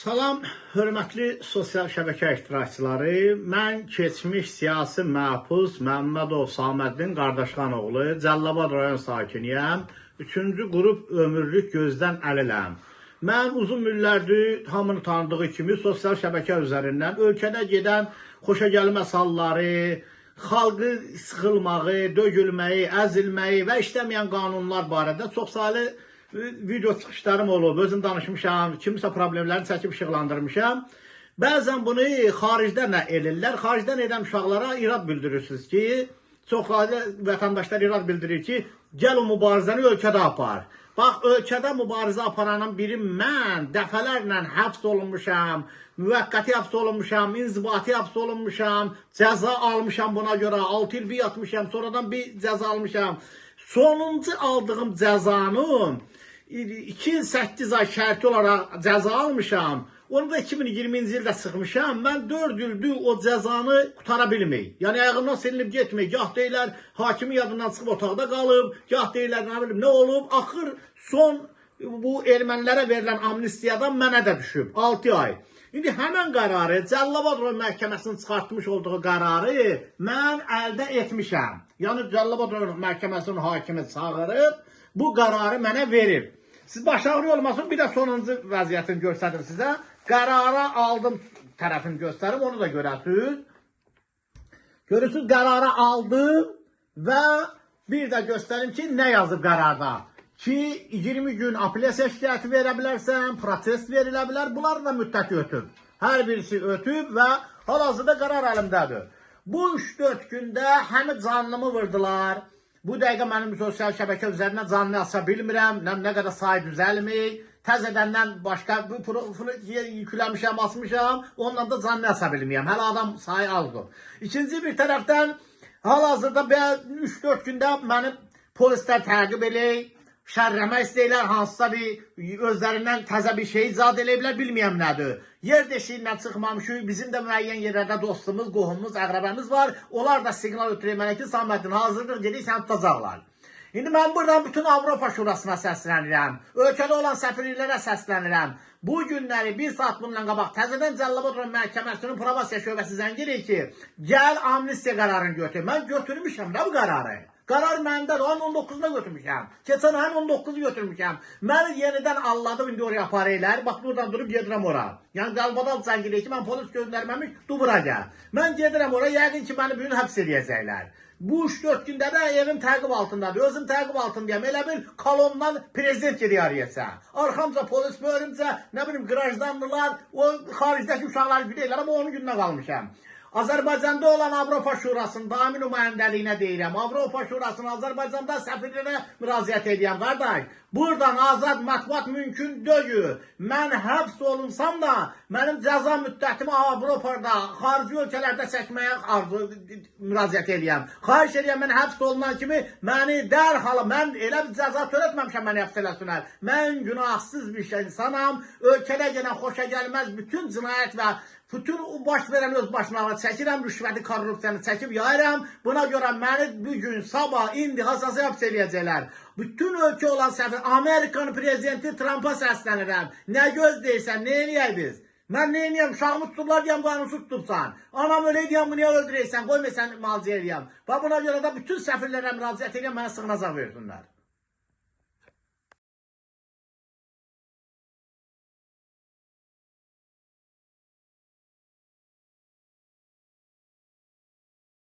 Salam, hörmətli sosial şəbəkə iştirakçıları. Mən keçmiş siyasi məhbus Məmmədov Saməddin Qardaşxan oğlu, Cəlilabad rayon sakiniyəm. 3-cü qrup ömürlük gözdən əliləm. Mən uzun illərdir hamını tanıdığı kimi sosial şəbəkə üzərindən ölkədə gedən xoşagəlməz halları, xalqı sıxılmağı, dögülməyi, əzilməyi və işləməyən qanunlar barədə çoxsaylı video çıxışlarım olub, özüm danışmışam, kimisə problemlərini çəkib işıqlandırmışam. Bəzən bunu xaricdə nə edirlər? Xaricdən edən uşaqlara irad bildirirsiniz ki, çox vətəndaşlar irad bildirir ki, gəl o mübarizəni ölkədə apar. Bax, ölkədə mübarizə aparanın biri mən dəfələrlə həbs olunmuşam, müvəqqəti həbs olunmuşam, inzibati həbs olunmuşam, cəza almışam buna görə, 6 il bir yatmışam, sonradan bir cəza almışam. Sonuncu aldığım cəzanın 2 il 8 ay şərti olaraq cəza almışam. Onu da 2020-ci ildə sıxmışam. Mən 4 ildir o cəzanı qutara bilməyim. Yəni ayağımdan silinib getməyim. Gah deyirlər hakimin yadından çıxıb otaqda qalıb, gah deyirlər nə bilim nə olub. Axır son bu ermənilərə verilən amnistiyadan mənə də düşüb 6 ay. İndi həmən qərarı, Cəlilabad rayon məhkəməsinin çıxartmış olduğu qərarı mən əldə etmişəm. Yəni Cəlilabad rayon məhkəməsinin hakimi çağırıb bu qərarı mənə verir. Siz baş ağrı olmasın, bir də sonuncu vəziyyətini göstərim sizə. Qərara aldım tərəfini göstərim, onu da görəsiniz. Görürsünüz, qərara aldım və bir də göstərim ki, nə yazıb qərarda. Ki, 20 gün apellyasiya şikayəti verə bilərsən, protest verilə bilər, bunlar da müddəti ötüb. Hər birisi ötüb və hal-hazırda qərar əlimdədir. Bu 3-4 gündə həmi canlımı vurdular. Bu dəqiqə mənim sosial şəbəkə üzərindən canlı asa bilmirəm, nə qədər sayı düzəlmir. Təzədəndən başqa bu profilu yükləmişəm, asmışam, ondan da canlı asa bilmirəm. Hələ adam sayı azdır. İkinci bir tərəfdən, hal-hazırda 3-4 gündə mənim polislər təqib eləyir. Şərrəmə istəyirlər, hansısa bir özlərindən təzə bir şey icad eləyiblər, bilməyəm nədir. Yer deşiyindən çıxmamışıq, bizim də müəyyən yerlərdə dostumuz, qohumumuz, əqrəbəmiz var. Onlar da siqnal ötürür mənə ki, Saməddin hazırdır, gedib səni tutacaqlar. İndi mən buradan bütün Avropa Şurasına səslənirəm, ölkədə olan səfirliklərə səslənirəm. Bu günləri 1 saat bundan qabaq təzədən Cəlilabad rayon məhkəməsinin provasiya şöbəsi zəng edir ki, gəl amnistiya qərarını götür. Mən götürmüşəm də bu qərarı. Qərar məndədir, ayın 19'una götürmüşəm. Keçən ayın 19'u götürmüşəm. Məni yenidən alladım, indi oraya aparırlar. Bax, buradan durub gedirəm ora. Yəni, Cəlilabad zəng edir ki, mən polis göndərməmiş, dubura gəl. Mən gedirəm ora, yəqin ki, məni bugün həbs edəcəklər. Bu 3-4 gündə də evim təqib altındadır. Özüm təqib altındayım. Elə bir kolondan prezident gedir arayasa. Arxamca polis bölümcə, nə bilim, qrajdanlılar, o xaricdəki uşaqlar gidirlər, amma onun gününə qalmışam. Azərbaycanda olan Avropa Şurasının daimi nümayəndəliyinə deyirəm. Avropa Şurasının Azərbaycanda səfirliyinə müraciət edirəm, qardaş. Buradan azad mətbuat mümkün deyil. Mən həbs olunsam da, mənim cəza müddətimi Avropada, xarici ölkələrdə çəkməyə müraciət edirəm. Xahiş edirəm, mən həbs olunan kimi məni dərhal, mən elə bir cəza törətməmişəm, məni həbs eləsinlər. Mən günahsız bir insanam. Ölkədə gələn xoşagəlməz bütün cinayət və bütün baş verən öz başına çəkirəm, rüşvəti, korrupsiyanı çəkib yayıram. Buna görə məni bugün, sabah, indi hasası həbs eləyəcəklər. Bütün ölkə olan səfir, Amerikanın prezidenti Trump'a səslənirəm. Nə gözləyirsən, nə eləyək biz? Mən nə eləyəm, uşağımı tuturlar deyəm, qanunsuz tutsan. Anam öyle deyəm, bu niyə öldürəysən, qoyma sən müalicə eləyəm. Və buna görə də bütün səfirlərə müraciət eləyəm, mənə sığınacaq versinlər.